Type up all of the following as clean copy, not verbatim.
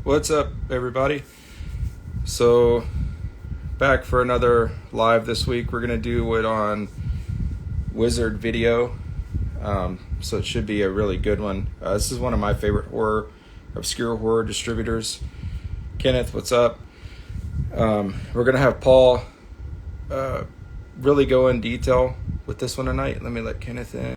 What's up, everybody? So, back for another live this week. We're going to do it on Wizard Video. So, it should be a really good one. This is one of my favorite obscure horror distributors. Kenneth, what's up? We're going to have Paul really go in detail with this one tonight. Let me let Kenneth in.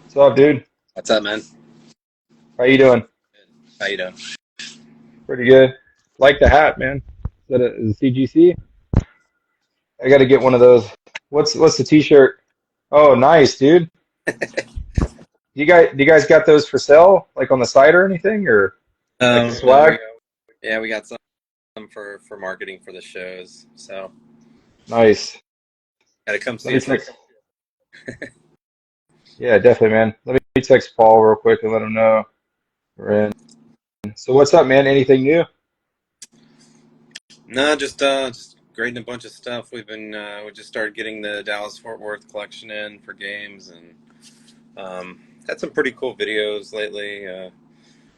What's up, dude? What's up, man? How you doing? How you doing? Pretty good. Like the hat, man. Is it CGC? I got to get one of those. What's the T-shirt? Oh, nice, dude. Do you guys got those for sale, like on the site or anything, or like the No, swag? we got some for marketing for the shows. So Nice. gotta come Let see me us next. text. Yeah, definitely, man. Let me text Paul real quick and let him know we're in. So what's up, man? Anything new? No, just grading a bunch of stuff. We just started getting the Dallas Fort Worth collection in for games, and had some pretty cool videos lately.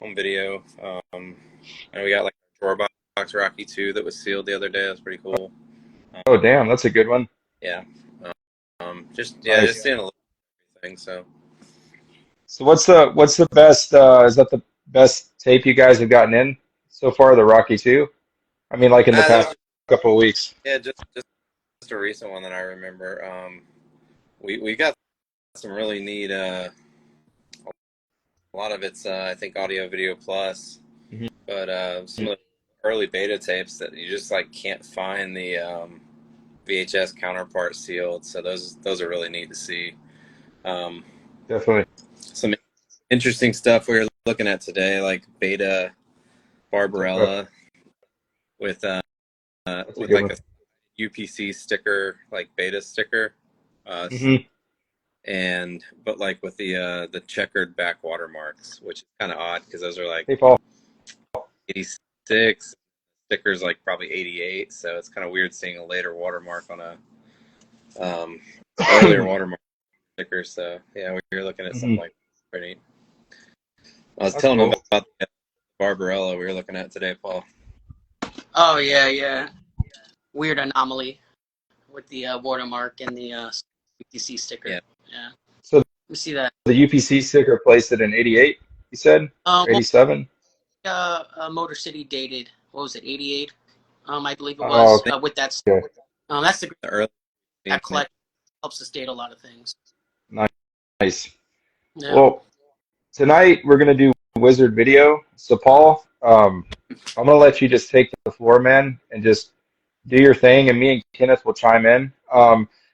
Home video. And we got like a drawer box Rocky 2 that was sealed the other day. That was pretty cool. Oh, damn, that's a good one. Yeah. Just Nice. seeing a little thing. So. So what's the best? Is that the best tape you guys have gotten in so far? The Rocky 2? I mean, like in the That was past couple of weeks. Yeah, just a recent one that I remember. We got some really neat. A lot of it's I think audio video plus, Mhm. but some of the early beta tapes that you just like can't find the VHS counterpart sealed. So those are really neat to see. Um, Definitely. some interesting stuff we were looking at today, like beta Okay. Barbarella with That's a with good like one. a UPC sticker, like beta sticker. Uh, Hmm. and but like with the checkered back watermarks, which is kind of odd because those are like Hey, Paul. 86 stickers, like probably 88. So it's kind of weird seeing a later watermark on a um, earlier watermark sticker. So yeah, we were looking at Hmm. something like pretty neat. I was That's telling him cool. about the Barbarella we were looking at today, Paul. Oh yeah, yeah. Weird anomaly with the watermark and the UTC sticker. Yeah, Yeah, So we see that. the UPC sticker placed it in 88, you said? Or Well, 87? Motor City dated. What was it? 88. I believe it Oh, was. With that, okay. that's the the early that yeah. collect helps us date a lot of things. Nice. Yeah. Well, tonight we're going to do Wizard Video. So, Paul, I'm going to let you just take the floor, man, and just do your thing, and me and Kenneth will chime in.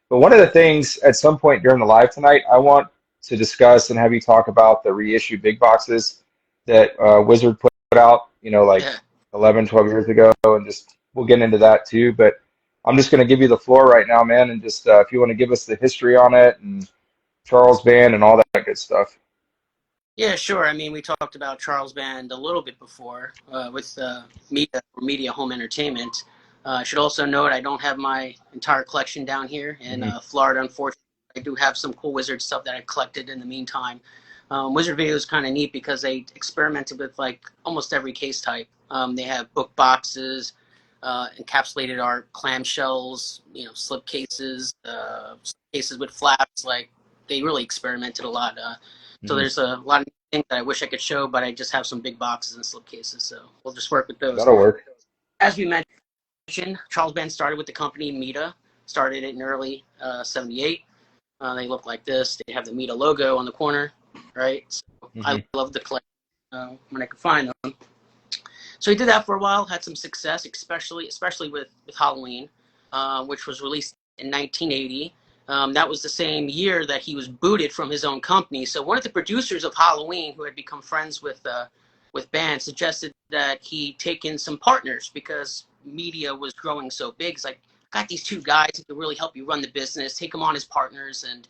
But one of the things at some point during the live tonight, I want to discuss and have you talk about the reissue big boxes that Wizard put out, like Yeah. 11, 12 years ago, and just we'll get into that too. But I'm just going to give you the floor right now, man, and just if you want to give us the history on it and Charles Band and all that good stuff. Yeah, sure. I mean, we talked about Charles Band a little bit before with media home entertainment. I should also note I don't have my entire collection down here in Hmm. Florida, unfortunately. I do have some cool Wizard stuff that I collected in the meantime. Wizard Video is kind of neat because they experimented with like almost every case type. They have book boxes, encapsulated art, clamshells, slip cases, cases with flaps. Like they really experimented a lot. So Hmm. there's a lot of things that I wish I could show, but I just have some big boxes and slipcases, so we'll just work with those. That'll work. As we mentioned, Charles Band started with the company Mita, started it in early 78. They look like this. They have the Mita logo on the corner, right? So I Hmm. love the collection when I could find them. So he did that for a while, had some success, especially with Halloween, which was released in 1980. That was the same year that he was booted from his own company. So one of the producers of Halloween, who had become friends with Band, suggested that he take in some partners because media was growing so big. It's like, got these two guys who could really help you run the business. Take them on as partners, and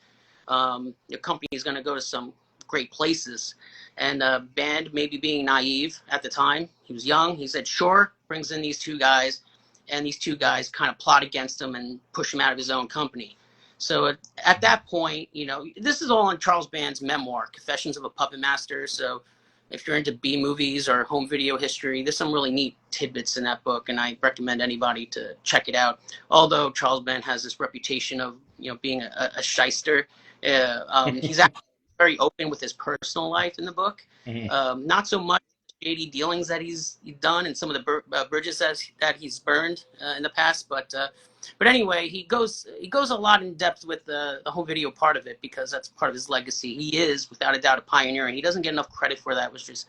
your company is going to go to some great places. And Band, maybe being naive at the time, he was young. He said, sure, brings in these two guys, and these two guys kind of plot against him and push him out of his own company. So at that point, you know, this is all in Charles Band's memoir, Confessions of a Puppet Master. So if you're into B movies or home video history, there's some really neat tidbits in that book, and I recommend anybody to check it out. Although Charles Band has this reputation of, you know, being a shyster, he's actually very open with his personal life in the book. Not so much shady dealings that he's done and some of the bridges that he's burned in the past, but anyway, he goes a lot in depth with the home video part of it, because that's part of his legacy. He is without a doubt a pioneer, and he doesn't get enough credit for that, which is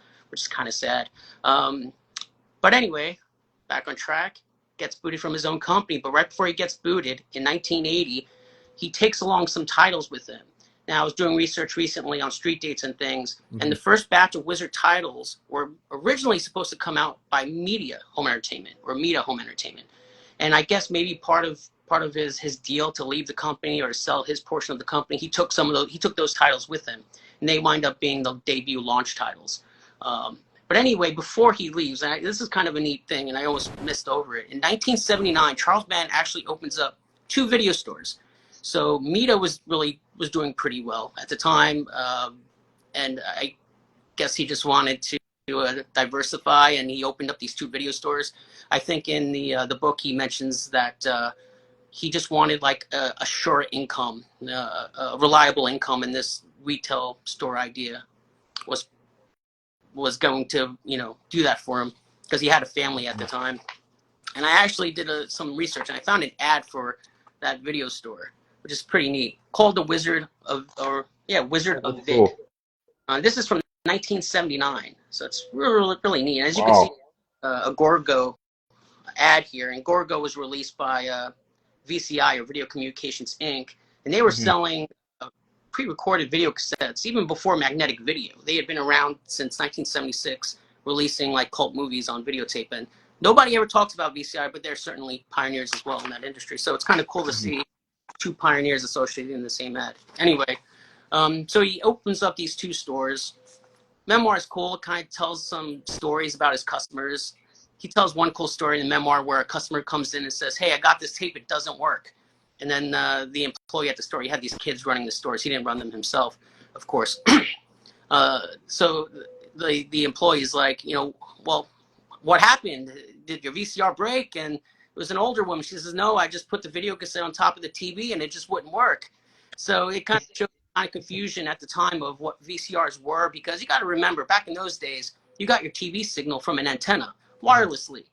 kind of sad. But anyway, back on track, gets booted from his own company. But right before he gets booted in 1980, he takes along some titles with him. Now, I was doing research recently on street dates and things, and the first batch of Wizard titles were originally supposed to come out by Media Home Entertainment, or Meta Home Entertainment. And I guess maybe part of his deal to leave the company or to sell his portion of the company, he took those titles with him, and they wind up being the debut launch titles. But anyway, before he leaves, and this is kind of a neat thing, and I almost missed over it. In 1979, Charles Band actually opens up 2 video stores. So Meta was doing pretty well at the time, and I guess he just wanted to diversify, and he opened up these 2 video stores. I think in the book he mentions that he just wanted like a sure income, a reliable income, and this retail store idea was going to, you know, do that for him, because he had a family at the time. And I actually did some research, and I found an ad for that video store, which is pretty neat, called the Wizard of Vid. Cool. This is from 1979, so it's really, really neat. And as you can see, a Gorgo ad here, and Gorgo was released by VCI, or Video Communications Inc., and they were selling pre-recorded video cassettes even before magnetic video. They had been around since 1976, releasing like cult movies on videotape, and nobody ever talks about VCI, but they're certainly pioneers as well in that industry. So it's kind of cool to see 2 pioneers associated in the same ad. Anyway, so he opens up these 2 stores. Memoir is cool. It kind of tells some stories about his customers. He tells one cool story in the memoir where a customer comes in and says, "Hey, I got this tape. It doesn't work." And then the employee at the store, he had these kids running the stores. He didn't run them himself, of course. So the employee is like, you know, well, what happened? Did your VCR break? And it was an older woman. She says, no, I just put the video cassette on top of the TV and it just wouldn't work. So it kind of showed kind of confusion at the time of what VCRs were, because you got to remember, back in those days, you got your TV signal from an antenna wirelessly.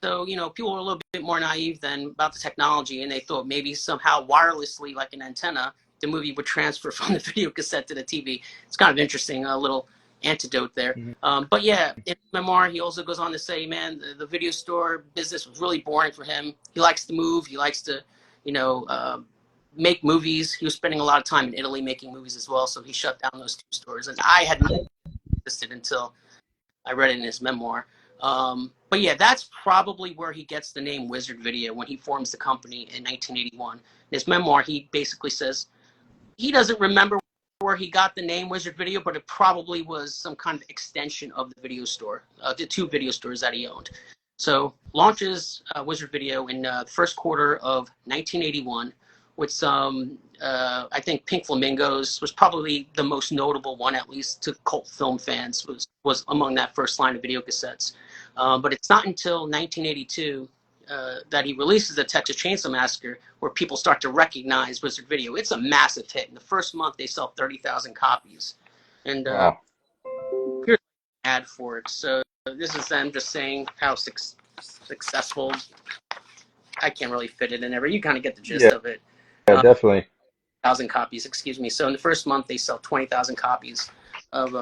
So, you know, people were a little bit more naive then about the technology, and they thought maybe somehow wirelessly, like an antenna, the movie would transfer from the video cassette to the TV. It's kind of interesting, a little antidote there. But yeah, in memoir, he also goes on to say, man, the video store business was really boring for him. He likes to move. He likes to, you know, make movies. He was spending a lot of time in Italy making movies as well, so he shut down those 2 stores. And I had not existed until I read it in his memoir. But yeah, that's probably where he gets the name Wizard Video, when he forms the company in 1981. In his memoir, he basically says he doesn't remember where he got the name Wizard Video, but it probably was some kind of extension of the video store, the 2 video stores that he owned. So launches Wizard Video in the first quarter of 1981 with some, I think Pink Flamingos was probably the most notable one, at least to cult film fans, was among that first line of video cassettes. But it's not until 1982 that he releases the Texas Chainsaw Massacre where people start to recognize Wizard Video. It's a massive hit. In the first month, they sell 30,000 copies. And here's an ad for it. So this is them just saying how successful. I can't really fit it in there, but you kind of get the gist of it. Yeah, definitely. 1,000 copies, excuse me. So in the first month, they sell 20,000 copies of,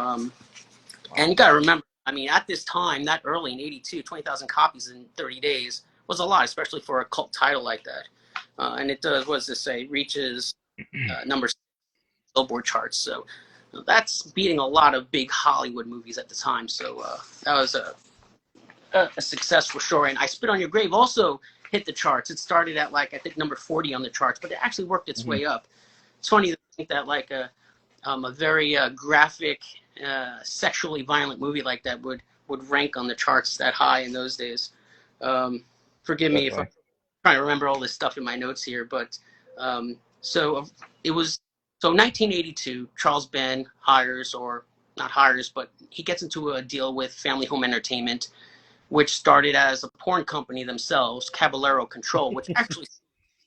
and you got to remember, I mean, at this time, that early in 82, 20,000 copies in 30 days was a lot, especially for a cult title like that. And it does, what does this say, reaches number 6 Billboard charts. So that's beating a lot of big Hollywood movies at the time. So that was a success for sure. And I Spit on Your Grave also hit the charts. It started at like, I think, number 40 on the charts, but it actually worked its way up. It's funny to think that like a very graphic, sexually violent movie like that would rank on the charts that high in those days. Forgive me if I'm Definitely. trying to remember all this stuff in my notes here, but so it was 1982. Charles Band hires, or not hires, but he gets into a deal with Family Home Entertainment, which started as a porn company themselves, Caballero Control, which actually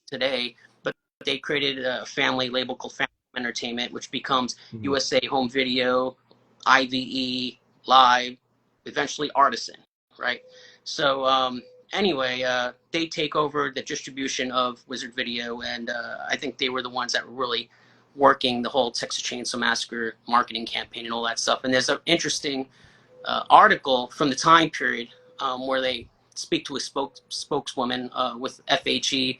today, but they created a family label called Family Home Entertainment, which becomes Mhm. USA Home Video, IVE, Live, eventually Artisan, right? So anyway, they take over the distribution of Wizard Video, and I think they were the ones that were really working the whole Texas Chainsaw Massacre marketing campaign and all that stuff. And there's an interesting article from the time period where they speak to a spokeswoman with FHE,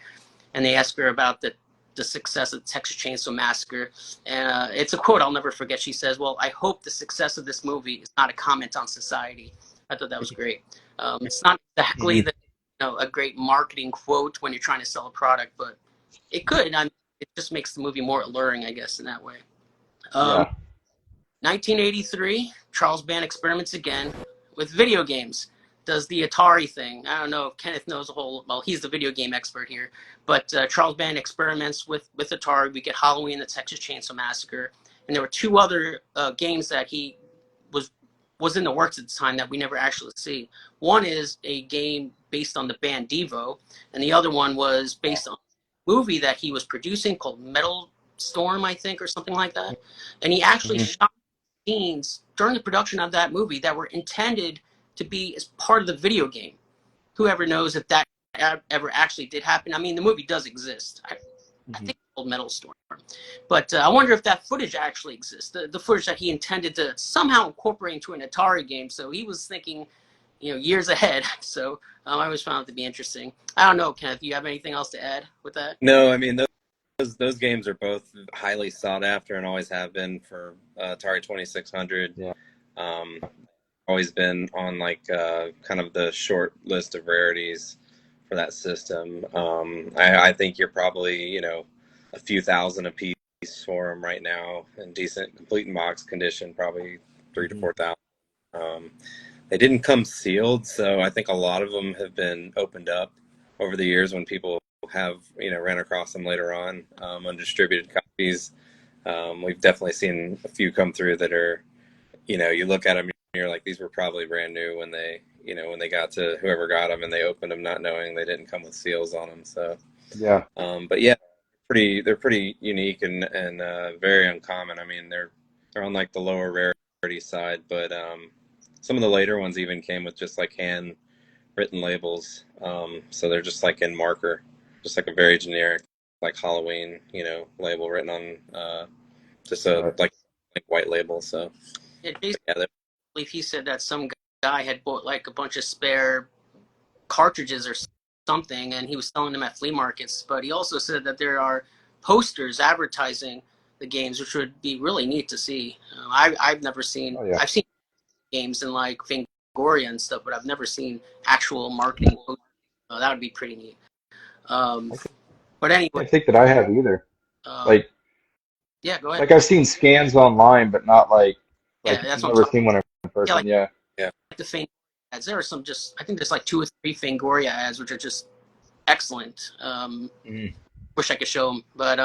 and they ask her about the success of the Texas Chainsaw Massacre. And it's a quote I'll never forget. She says, "Well, I hope the success of this movie is not a comment on society." I thought that was great. It's not exactly Mhm. a great marketing quote when you're trying to sell a product, but it could. It just makes the movie more alluring, I guess, in that way. Yeah. 1983, Charles Band experiments again with video games. Does the Atari thing. I don't know if Kenneth knows well, he's the video game expert here, but Charles Band experiments with Atari. We get Halloween, the Texas Chainsaw Massacre, and there were two other games that he was in the works at the time that we never actually see. One is a game based on the band Devo, and the other one was based on a movie that he was producing called Metal Storm, I think, or something like that. And he actually Mhm. shot scenes during the production of that movie that were intended to be as part of the video game. Whoever knows if that ever actually did happen. I mean, the movie does exist. I Mhm. think it's called Metal Storm. But I wonder if that footage actually exists, the footage that he intended to somehow incorporate into an Atari game. So he was thinking, years ahead. So I always found it to be interesting. I don't know, Kenneth, do you have anything else to add with that? No, I mean those games are both highly sought after and always have been for Atari 2600. Yeah. Um, always been on like kind of the short list of rarities for that system. I think you're probably a few thousand a piece for them right now in decent complete in box condition, probably three to Mhm. four thousand. Um, they didn't come sealed, so I think a lot of them have been opened up over the years when people have ran across them later on distributed copies. We've definitely seen a few come through that are you look at them and you're like, these were probably brand new when they got to whoever got them and they opened them not knowing they didn't come with seals on them. So, Yeah. but yeah, they're pretty unique and very uncommon. I mean, they're on like the lower rarity side, but some of the later ones even came with just like hand written labels. So they're just like in marker, just like a very generic like Halloween, label written on just a Right. like white label. So It basically, yeah, believe he said that some guy had bought like a bunch of spare cartridges or something, and he was selling them at flea markets. But he also said that there are posters advertising the games, which would be really neat to see. I've never seen. Oh yeah. I've seen games in like Fangoria and stuff, but I've never seen actual marketing posters. That would be pretty neat. Um, I but anyway, can't think that I have either. um, Like yeah, go ahead. like I've seen scans online, but not Yeah, like that's what I'm never talking. seen one in Yeah, person. like Yeah. yeah. the Fangoria ads. There are some just. I think there's like 2 or 3 Fangoria ads, which are just excellent. Mhm. Wish I could show them, but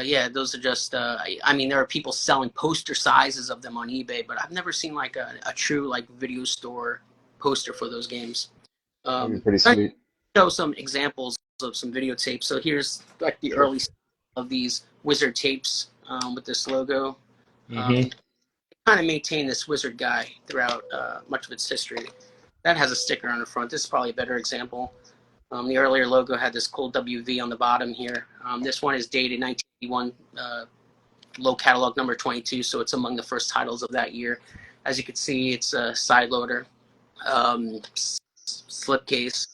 yeah, those are just. I mean, there are people selling poster sizes of them on eBay, but I've never seen like a true like video store poster for those games. That'd be pretty I sweet. show some examples of some videotapes. So here's like the Sure. early of these Wizard tapes with this logo. Mhm. Kind of maintain this Wizard guy throughout much of its history. That has a sticker on the front. This is probably a better example. The earlier logo had this cool WV on the bottom here. This one is dated 1981, low catalog number 22, so it's among the first titles of that year. As you can see, it's a side loader, slipcase,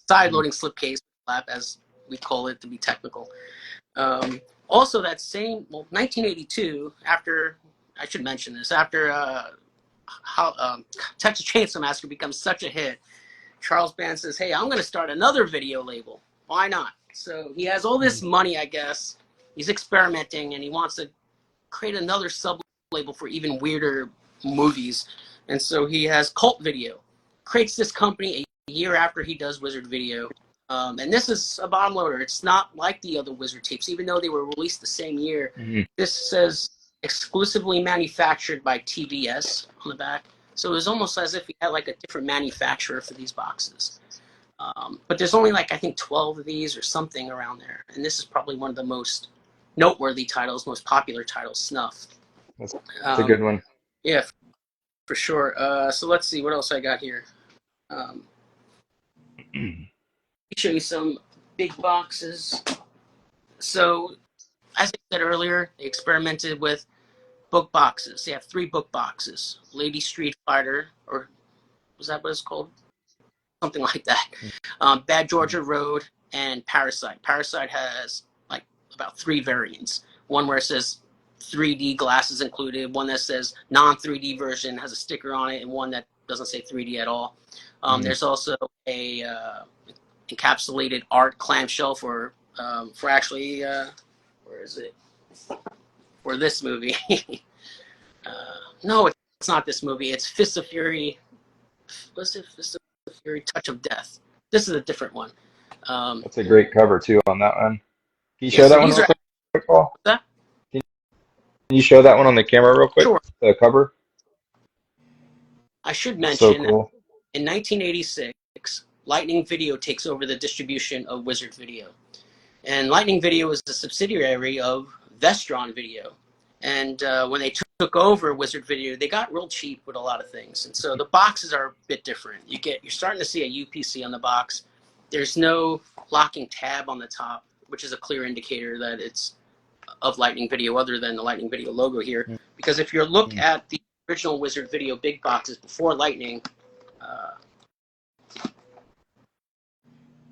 side Mhm. loading slipcase flap, as we call it to be technical. Also, that same 1982, after I should mention this, after how Texas Chainsaw Massacre becomes such a hit, Charles Band says, "Hey, I'm going to start another video label. Why not?" So he has all this money, I guess. He's experimenting, and he wants to create another sub-label for even weirder movies. And so he has Cult Video, creates this company a year after he does Wizard Video. And this is a bottom loader. It's not like the other Wizard tapes, even though they were released the same year. Mhm. This says exclusively manufactured by TBS on the back. So it was almost as if he had like a different manufacturer for these boxes. But there's only like, I think 12 of these or something around there. And this is probably one of the most noteworthy titles, most popular titles, Snuff. That's a good one. Yeah, for sure. So let's see what else I got here. Let me show you some big boxes. So, as I said earlier, they experimented with book boxes. They have 3 book boxes. Lady Street Fighter, or was that what it's called? Something like that. Bad Georgia Road and Parasite. Parasite has like about 3 variants. One where it says 3D glasses included, one that says non-3D version has a sticker on it, and one that doesn't say 3D at all. There's also a encapsulated art clamshell for actually where is it, for this movie. No, it's not this movie. It's Fist of Fury. Was it Fist of Fury Touch of Death? This is a different one. That's a great cover too on that one. Can you Yeah, show so that one these real are quick, Paul? that? Can you show that one on the camera real quick? Sure. The cover. I should That's so mention cool. in 1986, Lightning Video takes over the distribution of Wizard Video. And Lightning Video is a subsidiary of Vestron Video. And when they took over Wizard Video, they got real cheap with a lot of things. And so the boxes are a bit different. You're starting to see a UPC on the box. There's no locking tab on the top, which is a clear indicator that it's of Lightning Video other than the Lightning Video logo here. Because if you look at the original Wizard Video big boxes before Lightning,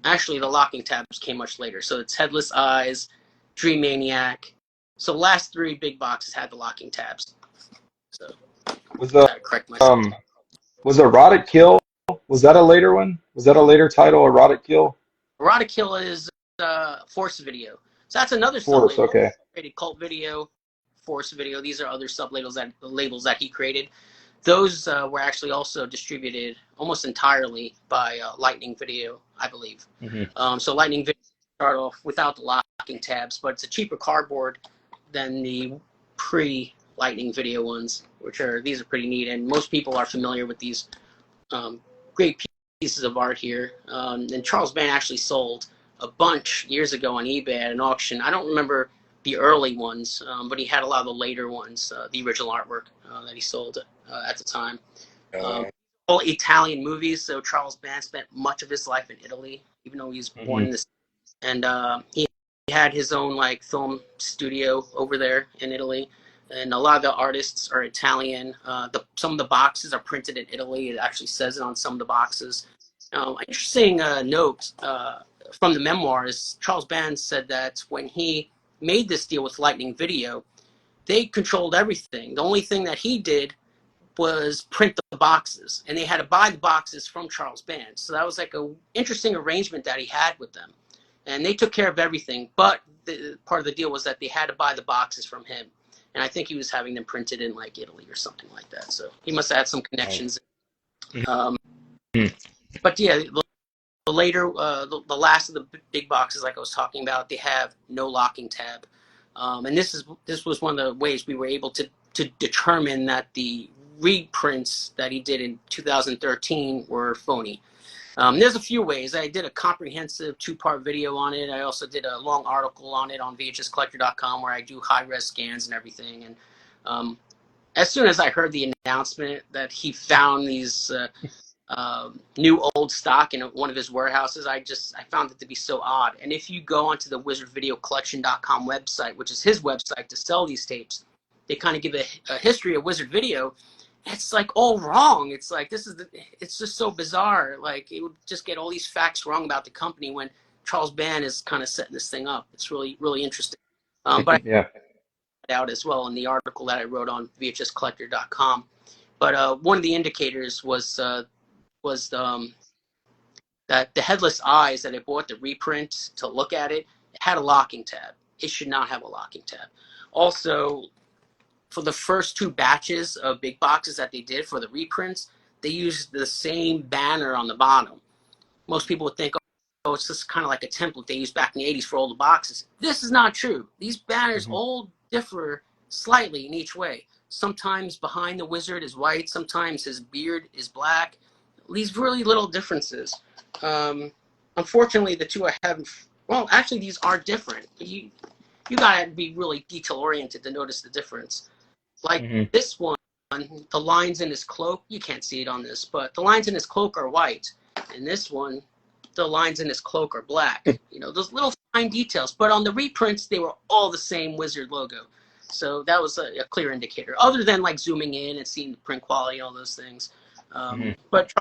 actually, the locking tabs came much later. So it's Headless Eyes, Dream Maniac. So the last 3 big boxes had the locking tabs. So Was the correct myself. was Erotic Kill? Was that a later one? Was that a later title, Erotic Kill? Erotic Kill is Force Video. So that's another Force, sub-label. okay. Created Cult Video, Force Video. These are other sub-labels that he created. Those were actually also distributed almost entirely by Lightning Video, I believe. So Lightning Video started off without the locking tabs, but it's a cheaper cardboard than the pre-Lightning Video ones, these are pretty neat, and most people are familiar with these great pieces of art here. And Charles Band actually sold a bunch years ago on eBay at an auction. I don't remember the early ones, but he had a lot of the later ones, the original artwork that he sold at the time. All Italian movies, so Charles Band spent much of his life in Italy, even though he was born in this. And he had his own like film studio over there in Italy. And a lot of the artists are Italian. Some of the boxes are printed in Italy. It actually says it on some of the boxes. Interesting note from the memoirs, Charles Band said that when he made this deal with Lightning Video, they controlled everything. The only thing that he did was print the boxes, and they had to buy the boxes from Charles Band. So that was like a interesting arrangement that he had with them. And they took care of everything, but part of the deal was that they had to buy the boxes from him. And I think he was having them printed in like Italy or something like that. So he must have had some connections. But yeah, the later, the last of the big boxes, like I was talking about, they have no locking tab. And this was one of the ways we were able to determine that the reprints that he did in 2013 were phony. There's a few ways. I did a comprehensive 2-part video on it. I also did a long article on it on VHScollector.com where I do high-res scans and everything. And as soon as I heard the announcement that he found these new old stock in one of his warehouses, I found it to be so odd. And if you go onto the WizardVideoCollection.com website, which is his website to sell these tapes, they kind of give a history of Wizard Video. It's like all wrong. It's like it's just so bizarre. Like it would just get all these facts wrong about the company when Charles Band is kind of setting this thing up. It's really, really interesting. But I found out as well in the article that I wrote on VHScollector.com. But one of the indicators was that the Headless Eyes that I bought the reprint to look at it had a locking tab. It should not have a locking tab. Also, for the first two batches of big boxes that they did for the reprints, they used the same banner on the bottom. Most people would think, oh, it's just kind of like a template they used back in the 80s for all the boxes. This is not true. These banners all differ slightly in each way. Sometimes behind the wizard is white, sometimes his beard is black. These really little differences. Unfortunately, the two I haven't. Well, actually, these are different. You gotta be really detail oriented to notice the difference. Like this one, the lines in his cloak, you can't see it on this, but the lines in his cloak are white. And this one, the lines in his cloak are black. You know, those little fine details. But on the reprints, they were all the same Wizard logo. So that was a clear indicator, other than like zooming in and seeing the print quality, all those things. But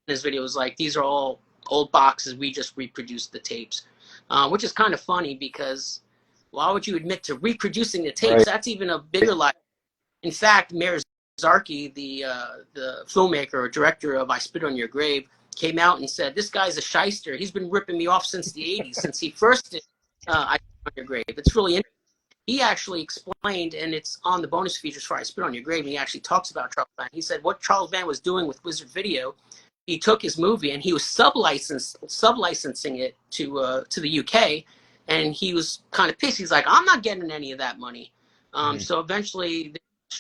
in his video was like, these are all old boxes. We just reproduced the tapes, which is kind of funny because why would you admit to reproducing the tapes? Right. That's even a bigger lie. In fact, Mayor Zarki, the filmmaker or director of I Spit on Your Grave, came out and said, this guy's a shyster. He's been ripping me off since the 80s, since he first did I Spit on Your Grave. It's really interesting. He actually explained, and it's on the bonus features for I Spit on Your Grave, and he actually talks about Charles Band. He said what Charles Band was doing with Wizard Video, he took his movie and he was sublicensing it to the UK, and he was kind of pissed. He's like, I'm not getting any of that money. So eventually,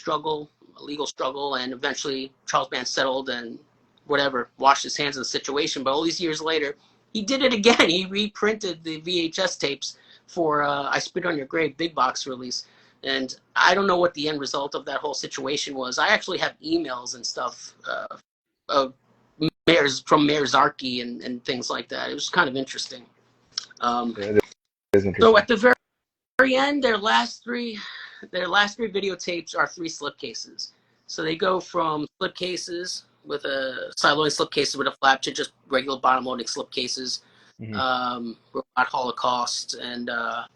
a legal struggle, and eventually Charles Band settled and whatever, washed his hands of the situation. But all these years later, he did it again. He reprinted the VHS tapes for I Spit on Your Grave big box release. And I don't know what the end result of that whole situation was. I actually have emails and stuff of from Mayor Zarki and things like that. It was kind of interesting. Yeah, it is interesting. So at the very end, their last three videotapes are 3 slipcases. So they go from slipcases with a sideloading slipcases with a flap to just regular bottom loading slipcases. Robot Holocaust and a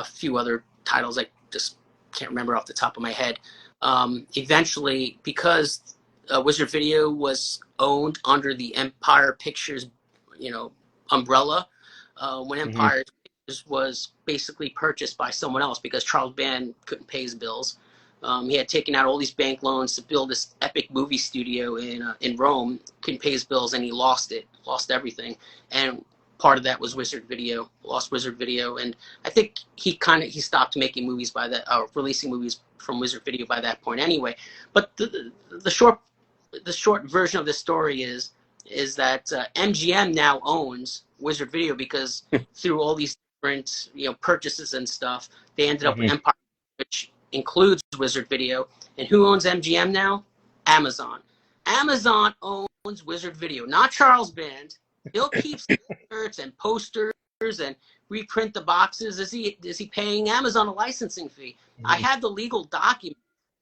few other titles I just can't remember off the top of my head. Eventually, because Wizard Video was owned under the Empire Pictures, umbrella, when Empire Pictures was basically purchased by someone else because Charles Band couldn't pay his bills. He had taken out all these bank loans to build this epic movie studio in Rome, couldn't pay his bills, and he lost everything. And part of that was lost Wizard Video. And I think he stopped making movies by that, or releasing movies from Wizard Video by that point anyway. But the short version of the story is that MGM now owns Wizard Video because through all these different purchases and stuff, they ended up with Empire, which includes Wizard Video. And who owns MGM now? Amazon. Amazon owns Wizard Video, not Charles Band. He'll keep shirts and posters and reprint the boxes. Is he paying Amazon a licensing fee? I had the legal document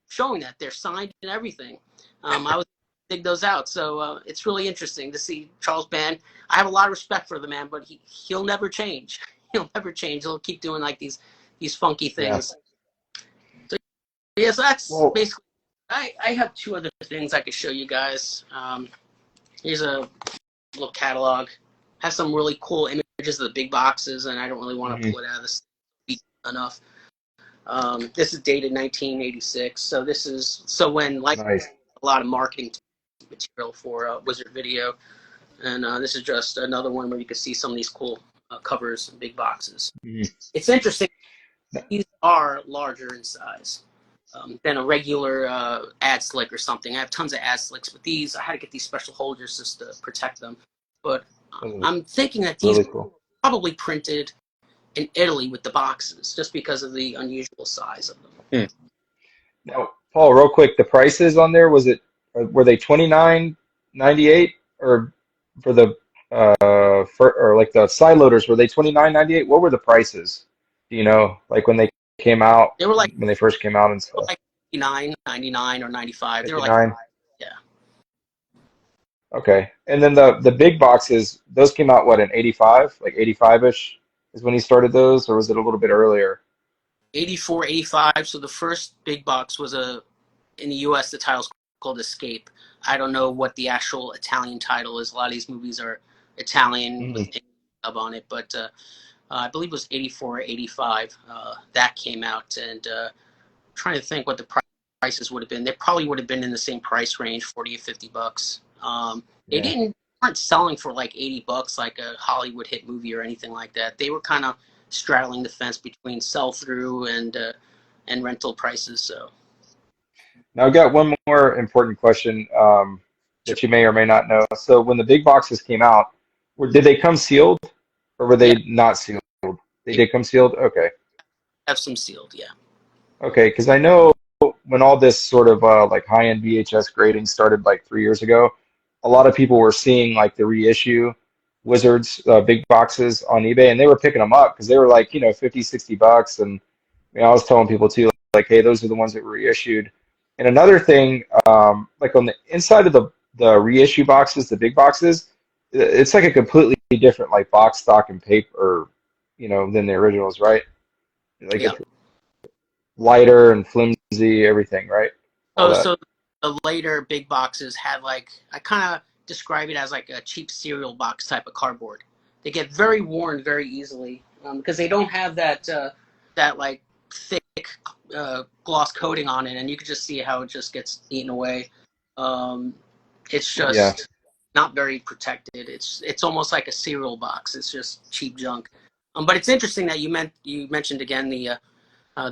showing that they're signed and everything. I was dig those out, so it's really interesting to see Charles Band. I have a lot of respect for the man, but he'll never change. He'll never change. He'll keep doing like these funky things. So yes, that's basically. I have 2 other things I could show you guys. Here's a little catalog. Has some really cool images of the big boxes, and I don't really want to pull it out of this enough. This is dated 1986, so when nice. A lot of marketing material for Wizard Video, and this is just another one where you can see some of these cool covers and big boxes. It's interesting. These are larger in size than a regular ad slick or something. I have tons of ad slicks, but these I had to get these special holders just to protect them. But I'm thinking that these are probably printed in Italy with the boxes, just because of the unusual size of them. Now, Paul, real quick, the prices on there, were they $29.98, or for the or like the side loaders, were they $29.98? What were the prices? Do you know, like when they came out? They were like when they first came out and stuff. Like $99 or $95. They were like yeah. Okay, and then the big boxes, those came out what in '85, like '85ish is when he started those, or was it a little bit earlier? 84, 85. So the first big box was in the U.S. the title's called Escape. I don't know what the actual Italian title is. A lot of these movies are Italian with dub on it, but I believe it was 84 or 85 that came out, and trying to think what the prices would have been. They probably would have been in the same price range, 40 or 50 bucks. They Yeah. weren't selling for like 80 bucks like a Hollywood hit movie or anything like that. They were kind of straddling the fence between sell through and rental prices. So Now I've got one more important question sure. that you may or may not know. So when the big boxes came out, did they come sealed or were Yeah, they not sealed? They they did come sealed? Okay. have some sealed. Yeah. Okay, because I know when all this sort of like high-end VHS grading started like 3 years ago, a lot of people were seeing like the reissue Wizards big boxes on eBay, and they were picking them up because they were like, 50, 60 bucks. And I was telling people too, like, hey, those are the ones that were reissued. And another thing, like on the inside of the reissue boxes, the big boxes, it's like a completely different like box stock and paper, than the originals, right? Like Yeah. it's lighter and flimsy, everything, right? All that. So the later big boxes had like I kind of describe it as like a cheap cereal box type of cardboard. They get very worn very easily because they don't have that like thick gloss coating on it, and you can just see how it just gets eaten away. Um, it's Yeah. just not very protected. It's almost like a cereal box. It's just cheap junk. But it's interesting that you mentioned again the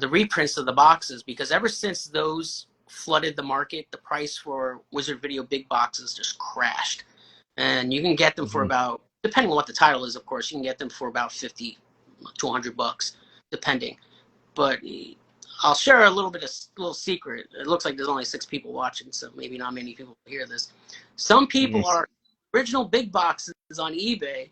reprints of the boxes because ever since those flooded the market, the price for Wizard Video big boxes just crashed, and you can get them for Hmm. about, depending on what the title is, of course, you can get them for about 50 to 100 bucks, depending. But I'll share a little secret. It looks like there's only 6 people watching, so maybe not many people hear this. Some Hmm. people are original big boxes on eBay,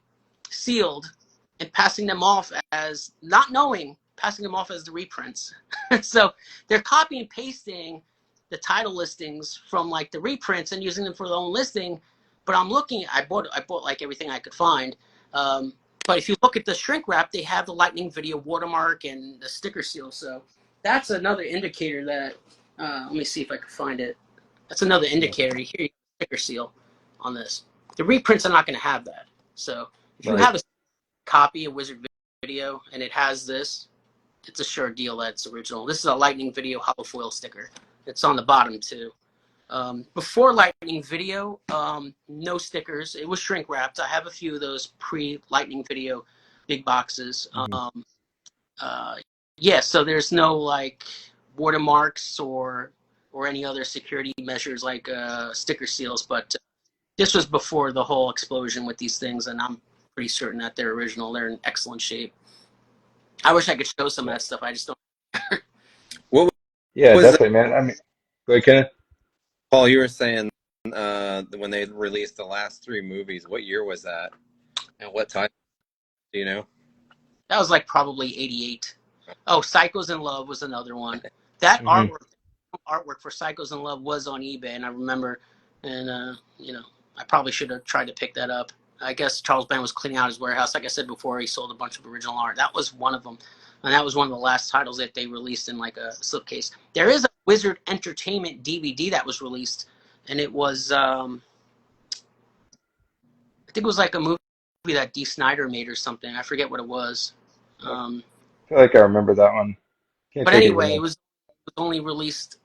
sealed, and passing them off as not knowing, passing them off as the reprints. So they're copy and pasting the title listings from like the reprints and using them for their own listing. But I'm looking. I bought like everything I could find. But if you look at the shrink wrap, they have the Lightning Video watermark and the sticker seal. So that's another indicator that. Let me see if I can find it. That's another Yeah. indicator. Here, you go, sticker seal on this. The reprints are not going to have that. So if you Right. have a copy of Wizard Video and it has this, it's a sure deal that it's original. This is a Lightning Video hollow foil sticker. It's on the bottom too. Before Lightning Video, no stickers. It was shrink wrapped. I have a few of those pre-Lightning Video big boxes. Hmm. Uh, yeah, so there's no like watermarks or any other security measures like sticker seals. But this was before the whole explosion with these things, and I'm pretty certain that they're original. They're in excellent shape. I wish I could show some of Yeah. that stuff. I just don't. What Yeah, was definitely, man. I mean, go ahead, Kenneth. Paul? You were saying when they released the last 3 movies. What year was that? And what time? Do you know? That was like probably '88. Oh, Psychos in Love was another one. That Hmm. artwork for Psychos in Love was on eBay, and I remember, and I probably should have tried to pick that up. I guess Charles Band was cleaning out his warehouse. Like I said before, he sold a bunch of original art. That was one of them, and that was one of the last titles that they released in like a slipcase. There is a Wizard Entertainment DVD that was released, and it was I think it was like a movie that D. Snyder made or something. I forget what it was. I Um, feel like I remember that one. Can't but think of the anyway, name. it was only released.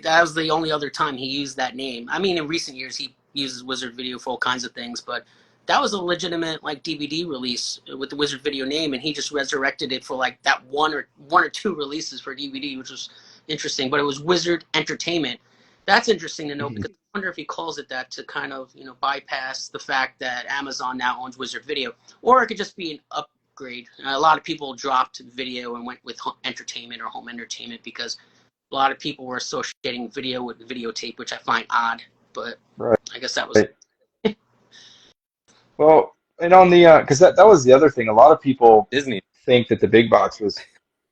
That was the only other time he used that name. I mean, in recent years he uses Wizard Video for all kinds of things, but that was a legitimate like DVD release with the Wizard Video name, and he just resurrected it for like that one or two releases for DVD, which was interesting. But it was Wizard Entertainment. That's interesting to know Hmm. because I wonder if he calls it that to kind of bypass the fact that Amazon now owns Wizard Video, or it could just be an upgrade. A lot of people dropped video and went with entertainment or home entertainment because a lot of people were associating video with videotape, which I find odd, but Right. I guess that was. Well, and on the because that was the other thing. A lot of people Disney. think that the big box was.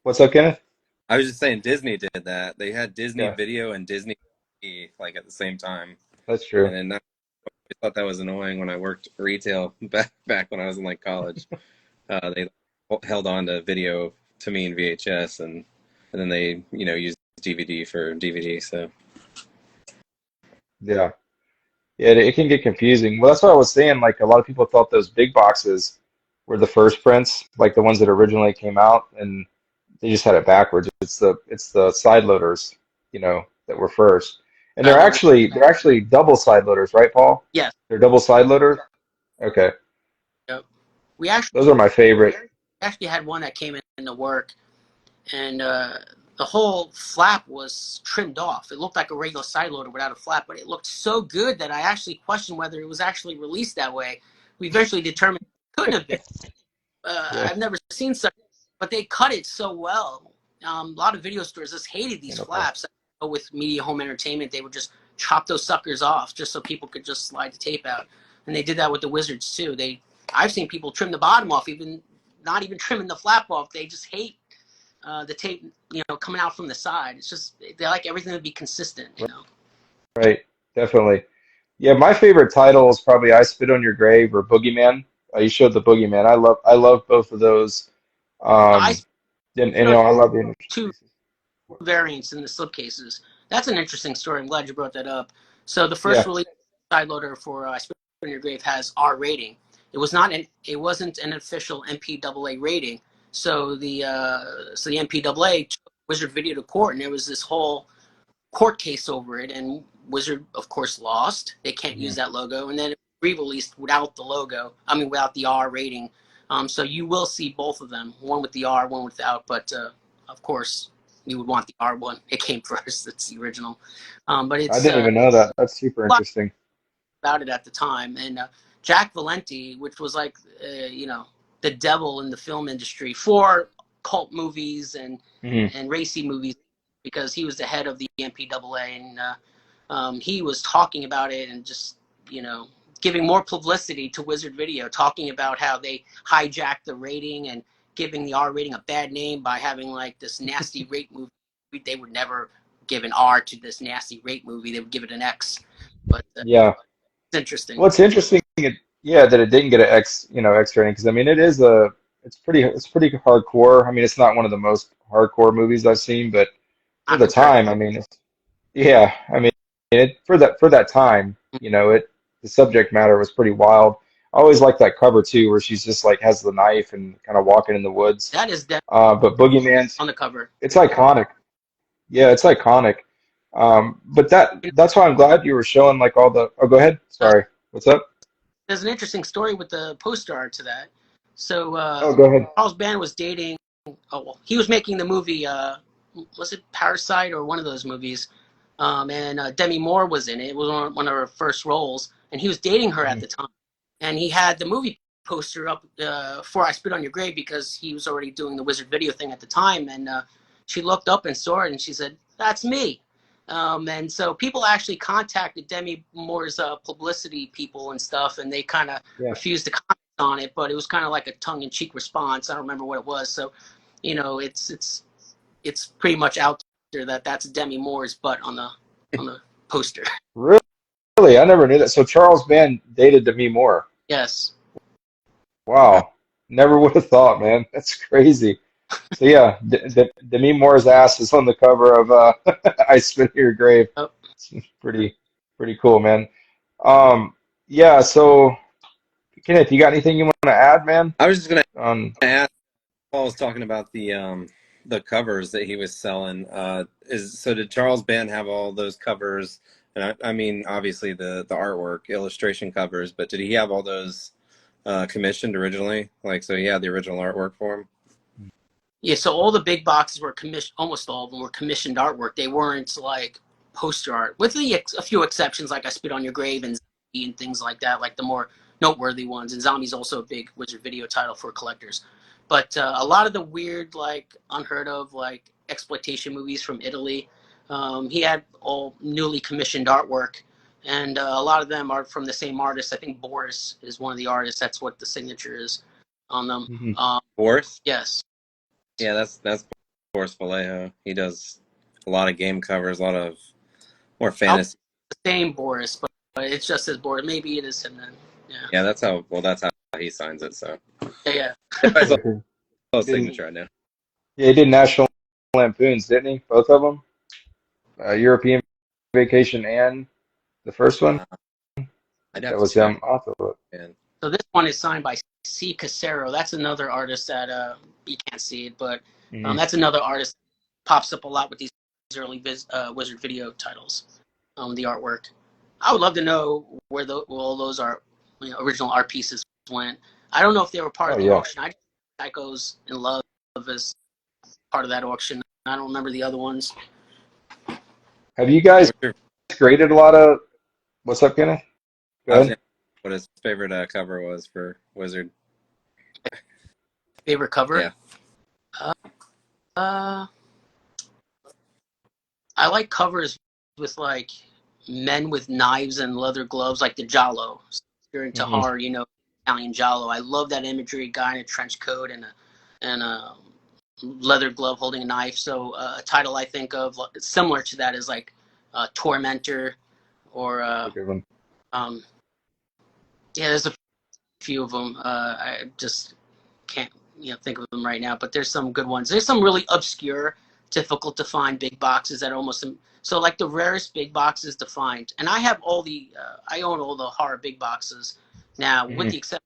What's up, Kenneth? I was just saying Disney did that. They had Disney Yeah, Video and Disney TV, like at the same time, that's true. and then I thought that was annoying when I worked retail back when I was in like college. They held on to video to me in VHS, and then they used DVD for DVD. So Yeah. Yeah, it can get confusing. Well, that's what I was saying. Like a lot of people thought those big boxes were the first prints, like the ones that originally came out, and they just had it backwards. It's the side loaders, that were first. And Side loader. they're actually double side loaders, right, Paul? Yes. They're double side loaders? Okay. Yep. We actually Those are my favorite. had one that came in to work, and the whole flap was trimmed off. It looked like a regular side loader without a flap, but it looked so good that I actually questioned whether it was actually released that way. We eventually determined it couldn't have been. Yeah. I've never seen such, but they cut it so well. A lot of video stores just hated these flaps. With media home entertainment, they would just chop those suckers off just so people could just slide the tape out. And they did that with the Wizards too. I've seen people trim the bottom off, even not even trimming the flap off. They just hate the tape, coming out from the side. It's just they like everything to be consistent. Right. Definitely. Yeah, my favorite title is probably I Spit on Your Grave or Boogeyman. You showed the Boogeyman. I love both of those. I And I love the two variants in the slipcases. That's an interesting story. I'm glad you brought that up. So the first Yeah. release side loader for I Spit on Your Grave has R rating. It wasn't an official MPAA rating. So the MPAA took Wizard Video to court, and there was this whole court case over it. And Wizard, of course, lost. They can't use that logo, and then it was re-released without the logo. Without the R rating. So you will see both of them, one with the R, one without. But of course, you would want the R one. It came first. It's the original. But I it's didn't even know that. That's super interesting. about it at the time. And Jack Valenti, which was like, the devil in the film industry for cult movies and racy movies, because he was the head of the MPAA, and he was talking about it and just, giving more publicity to Wizard Video, talking about how they hijacked the rating and giving the R rating a bad name by having like this nasty rape movie. They would never give an R to this nasty rape movie. They would give it an X. But Yeah. it's interesting. Well, it's interesting, that it didn't get an X rating because it's pretty hardcore. It's not one of the most hardcore movies I've seen, but for Not the compared. time, yeah, for that time, the subject matter was pretty wild. I always like that cover too, where she's just like has the knife and kind of walking in the woods. That is definitely But Boogeyman's, on the cover. it's iconic. Yeah, it's iconic. But that's why I'm glad you were showing like all the. Oh, go ahead. Sorry. What's up? There's an interesting story with the poster art to that. So Oh, go ahead. Charles Band was dating. Oh, well, he was making the movie. Was it Parasite or one of those movies? And Demi Moore was in it. It was one of her first roles, and he was dating her at the time. And he had the movie poster up for I Spit on Your Grave because he was already doing the Wizard Video thing at the time. And she looked up and saw it, and she said, "That's me." And so people actually contacted Demi Moore's publicity people and stuff, and they kind of Yeah. refused to comment on it, but it was kind of like a tongue-in-cheek response. I don't remember what it was. So, it's pretty much out there that that's Demi Moore's butt on the poster. Really? I never knew that. So Charles Band dated Demi Moore. Yes. Wow. Never would have thought, man. That's crazy. So yeah, Demi Moore's ass is on the cover of I Spit in Your Grave. Oh. It's pretty cool, man. Yeah, so Kenneth, you got anything you want to add, man? I was just gonna On ask. Paul was talking about the covers that he was selling. So did Charles Band have all those covers? And I mean, obviously the artwork, illustration covers, but did he have all those commissioned originally? Like, so he had the original artwork for him? Yeah, so all the big boxes were commissioned. Almost all of them were commissioned artwork. They weren't like poster art, with a few exceptions, like I Spit on Your Grave and Zombie and things like that, like the more noteworthy ones. And Zombie's also a big Wizard Video title for collectors. But a lot of the weird, like unheard of, like exploitation movies from Italy, he had all newly commissioned artwork, and a lot of them are from the same artist. I think Boris is one of the artists. That's what the signature is on them. Boris? Yes. Yeah, that's Boris Vallejo. He does a lot of game covers, a lot of more fantasy. The same Boris, but it's just as Boris. Maybe it is him then. Yeah. Yeah, that's how he signs it. So Yeah. I saw his signature right now. Yeah, he did National Lampoons, didn't he? Both of them? European Vacation and the first one? That was him. I'll have to look. So this one is signed by C. Casero. That's another artist that you can't see it, but Hmm. That's another artist that pops up a lot with these early Wizard Video titles. The artwork. I would love to know where all those are, original art pieces went. I don't know if they were part Oh of the yeah. auction. I just Psychos in Love as part of that auction. I don't remember the other ones. Have you guys What's your, graded a lot of? What's up, Kenneth? Go I was ahead. gonna ask what his favorite cover was for Wizard. Favorite cover? Yeah. Uh, I like covers with like men with knives and leather gloves, like the Giallo. So if you're into Hmm. horror, Italian Giallo. I love that imagery. Guy in a trench coat and a leather glove holding a knife. So a title I think of similar to that is like Tormentor, or That's a good one. um, yeah, there's a few of them. I just can't think of them right now, but there's some good ones. There's some really obscure, difficult to find big boxes that almost so like the rarest big boxes to find. And I have I own all the horror big boxes now, with Hmm. the exception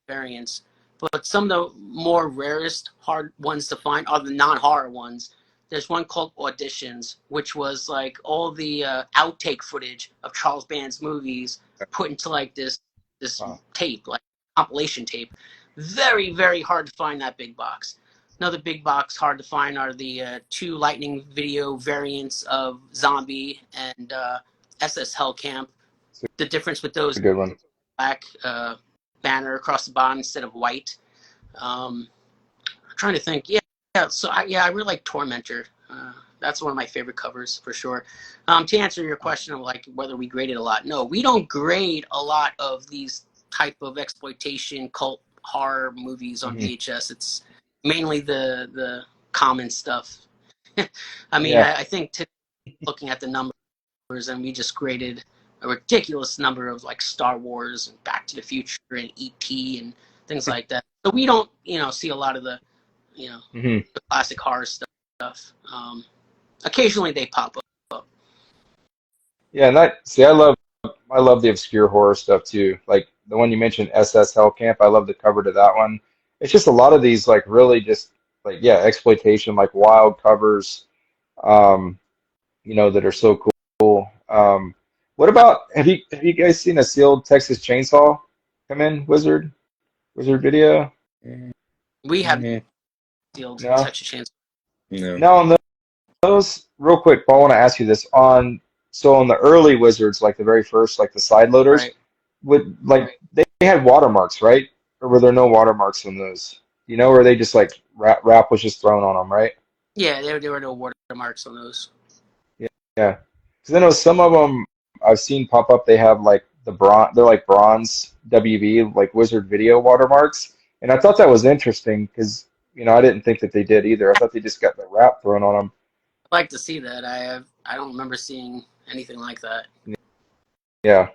of variants. But some of the more rarest hard ones to find are the non-horror ones. There's one called Auditions, which was like all the outtake footage of Charles Band's movies put into like this Wow. tape, like compilation tape. Very, very hard to find that big box. Another big box hard to find are the two Lightning Video variants of Zombie and SS Hellcamp. It's The difference with those a good one. black banner across the bottom instead of white. I'm trying to think. Yeah. So I really like Tormentor. That's one of my favorite covers for sure. To answer your question of like whether we graded a lot, no, we don't grade a lot of these type of exploitation cult horror movies on Hmm. VHS. It's mainly the common stuff. I mean, Yeah. I think looking at the numbers, and we just graded a ridiculous number of like Star Wars and Back to the Future and ET and things like that. So we don't see a lot of the you know Hmm. the classic horror stuff. Occasionally they pop up. Yeah, and I love the obscure horror stuff too. Like the one you mentioned, SS Hellcamp. I love the cover to that one. It's just a lot of these like really just like yeah, exploitation, like wild covers, um, that are so cool. What about have you guys seen a sealed Texas Chainsaw come in, Wizard Video? We have Mm-hmm. sealed No? Texas Chainsaw. No. No, on those real quick, Paul, I want to ask you this on the early Wizards, like the very first, like the side loaders, Right. would like they had watermarks, right? Or were there no watermarks on those? Or they just like wrap was just thrown on them, right? Yeah, there were no watermarks on those. Yeah, yeah. Because I know some of them I've seen pop up. They have like they're like bronze WV, like Wizard Video watermarks, and I thought that was interesting because I didn't think that they did either. I thought they just got the wrap thrown on I'd like to see that. I don't remember seeing anything like that. them. Yeah,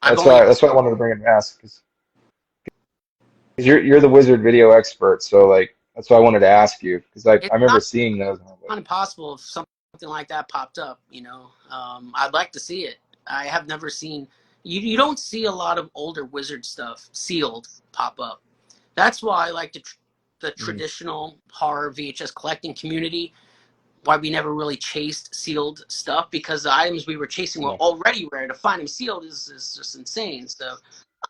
I've only that's why I wanted to bring it and ask because you're the Wizard Video expert, so like that's why I wanted to ask you because I it's remember not seeing those. And I was like, impossible if something like that popped up. I'd like to see it. I have never seen. You don't see a lot of older Wizard stuff sealed pop up. That's why I like the mm, traditional horror VHS collecting community. Why we never really chased sealed stuff, because the items we were chasing were yeah, already rare. To find them sealed is just insane. So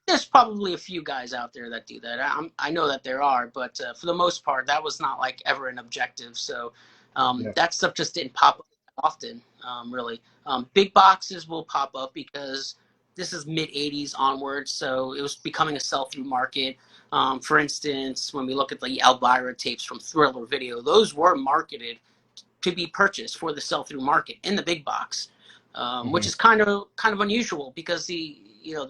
there's probably a few guys out there that do that. I know that there are, but for the most part, that was not like ever an objective. So yeah, that stuff just didn't pop up often, really. Big boxes will pop up because this is mid 80s onwards, so it was becoming a sell-through market. For instance, when we look at the Elvira tapes from Thriller Video, those were marketed to be purchased for the sell-through market in the big box, which hmm, is kind of unusual because the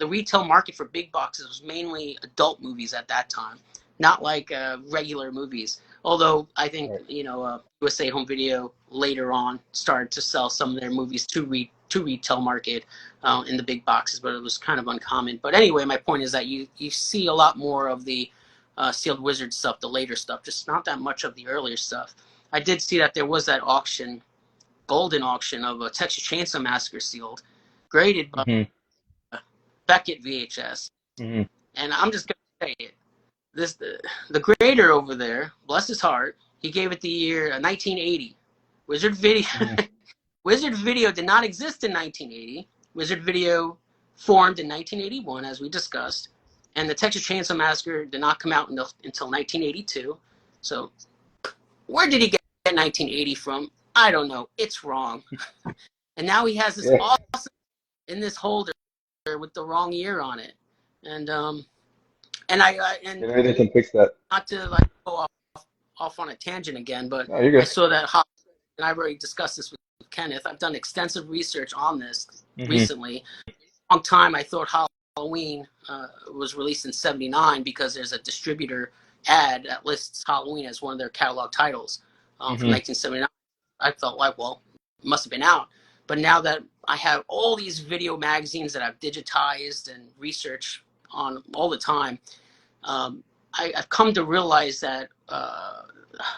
retail market for big boxes was mainly adult movies at that time, not like regular movies. Although I think right, USA Home Video later on started to sell some of their movies to retail market in the big boxes, but it was kind of uncommon. But anyway, my point is that you see a lot more of the sealed Wizard stuff, the later stuff, just not that much of the earlier stuff. I did see that there was that auction, golden auction of a Texas Chainsaw Massacre sealed, graded by hmm, Beckett VHS. hmm, And I'm just gonna say it. The grader over there, bless his heart, He gave it the year 1980. Wizard Video. Mhm. Wizard Video did not exist in 1980. Wizard Video formed in 1981, as we discussed, and the Texas Chainsaw Massacre did not come out until 1982. So, where did he get 1980 from? I don't know. It's wrong. And now he has this Yeah. awesome in this holder with the wrong year on it, and and Maybe they can fix that. not to like go off on a tangent again, but No, you're I good. saw that, and I've already discussed this with Kenneth. I've done extensive research on this Hmm. recently. A long time I thought Halloween was released in '79 because there's a distributor ad that lists Halloween as one of their catalog titles from Hmm. 1979. I felt like, well, it must have been out. But now that I have all these video magazines that I've digitized and research on all the time, I've come to realize that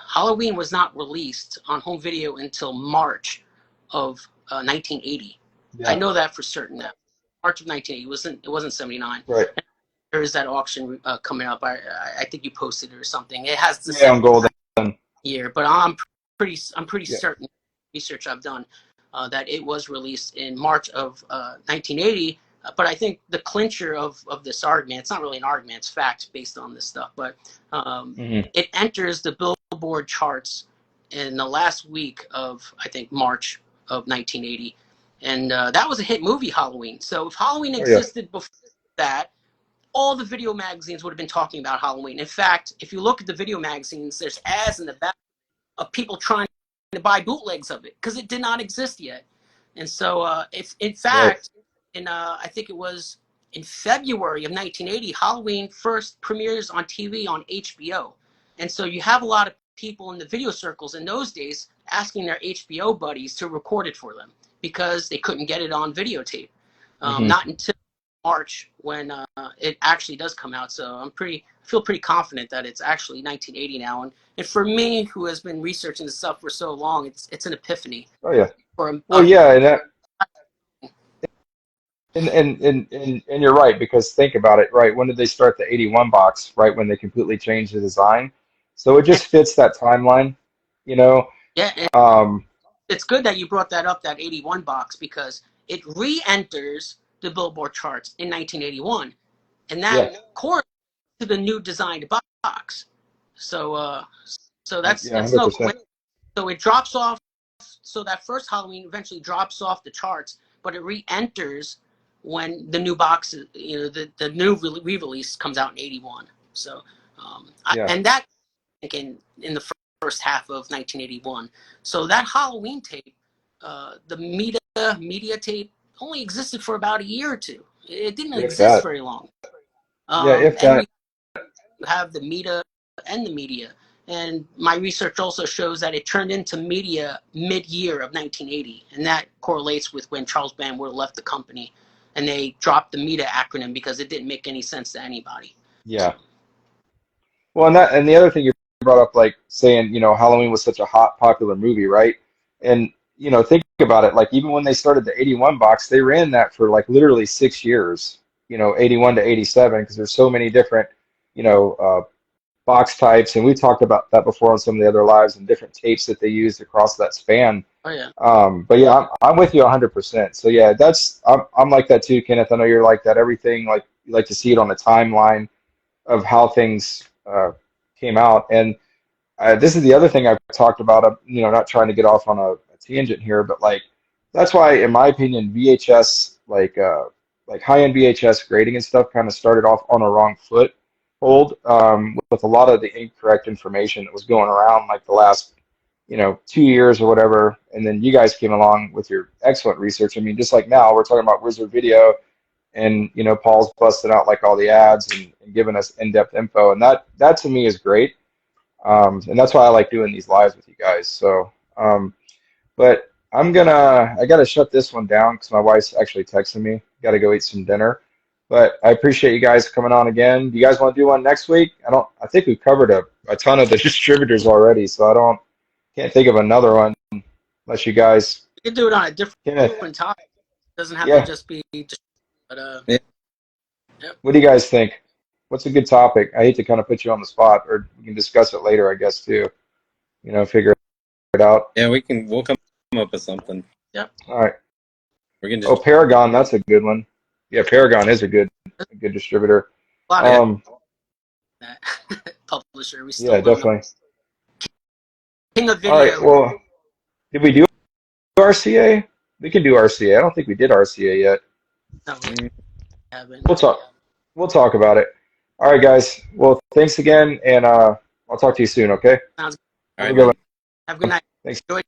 Halloween was not released on home video until March of 1980. I Yeah. know that for certain now. March of 1980. It wasn't 79. Right. There is that auction coming up. I think you posted it or something. It has the Yeah, I'm 79 golden. year, but I'm pretty Yeah. certain research I've done that it was released in March of 1980. But I think the clincher of this argument, it's not really an argument, it's fact based on this stuff, but Hmm. it enters the Billboard charts in the last week of, I think, March of 1980. And that was a hit movie, Halloween. So if Halloween Oh yeah. existed before that, all the video magazines would have been talking about Halloween. In fact, if you look at the video magazines, there's ads in the back of people trying to buy bootlegs of it because it did not exist yet. And so, if in Right. fact, I think it was in February of 1980, Halloween first premieres on TV on HBO. And so you have a lot of people in the video circles in those days asking their HBO buddies to record it for them because they couldn't get it on videotape. Hmm. Not until March when it actually does come out. So I feel pretty confident that it's actually 1980 now. And for me, who has been researching this stuff for so long, it's an epiphany. Oh yeah. For Well, yeah, and you're right, because think about it, right? When did they start the 81 box? Right when they completely changed the design. So it just fits that timeline, you know. yeah, and Um, it's good that you brought that up, that 81 box, because it re-enters the Billboard charts in 1981, and yeah, that corresponds to the new designed box. So, so yeah, that's no 100%. coincidence. So it drops off. So that first Halloween eventually drops off the charts, but it re-enters when the new box, the new re-release comes out in '81. So, Yeah, and that in the first half of 1981. So that Halloween tape, the media tape, only existed for about a year or two. It didn't if exist that. very long. Yeah, if And that. we have the media and the media. And my research also shows that it turned into media mid-year of 1980, and that correlates with when Charles Band would have left the company, and they dropped the MEDA acronym because it didn't make any sense to anybody. So, Yeah. Well, and the other thing you brought up, like saying, Halloween was such a hot, popular movie, right? And think about it, like even when they started the 81 box, they ran that for like literally 6 years, 81 to 87, because there's so many different, you know, uh, box types, and we talked about that before on some of the other lives and different tapes that they used across that span. oh yeah, But yeah, I'm with you 100%. So yeah, I'm like that too, Kenneth. I know you're like that. Everything, like you like to see it on the timeline of how things came out. And this is the other thing I've talked about. Not trying to get off on a tangent here, but like that's why, in my opinion, VHS, like high-end VHS grading and stuff, kind of started off on a wrong foot hold, with a lot of the incorrect information that was going around like the last 2 years or whatever. And then you guys came along with your excellent research. I mean, just like now we're talking about Wizard Video, and Paul's busted out like all the ads and giving us in-depth info, and that to me is great. And that's why I like doing these lives with you guys. So but I gotta shut this one down because my wife's actually texting me. Gotta go eat some dinner. But I appreciate you guys coming on again. Do you guys want to do one next week? I think we've covered a ton of the distributors already, so can't think of another one unless you guys. you can do it on a Kenneth, different topic. It doesn't have to yeah. just be, but Yeah. yep. What do you guys think? What's a good topic? I hate to kind of put you on the spot, or we can discuss it later, I guess, too. figure it out. Yeah, we'll come up with something. Yep. All right. We can Oh, just Paragon, that's a good one. Yeah, Paragon is a good distributor. A lot of Um, that publisher. We yeah, still don't know. definitely. King of All right. video. Well, did we do RCA? We can do RCA. I don't think we did RCA yet. No, we mm, haven't. We'll talk. We'll talk about it. All right, guys. Well, thanks again, and I'll talk to you soon. Okay. Sounds all Have a right, good man. one. Have a good night. Thanks. Enjoy.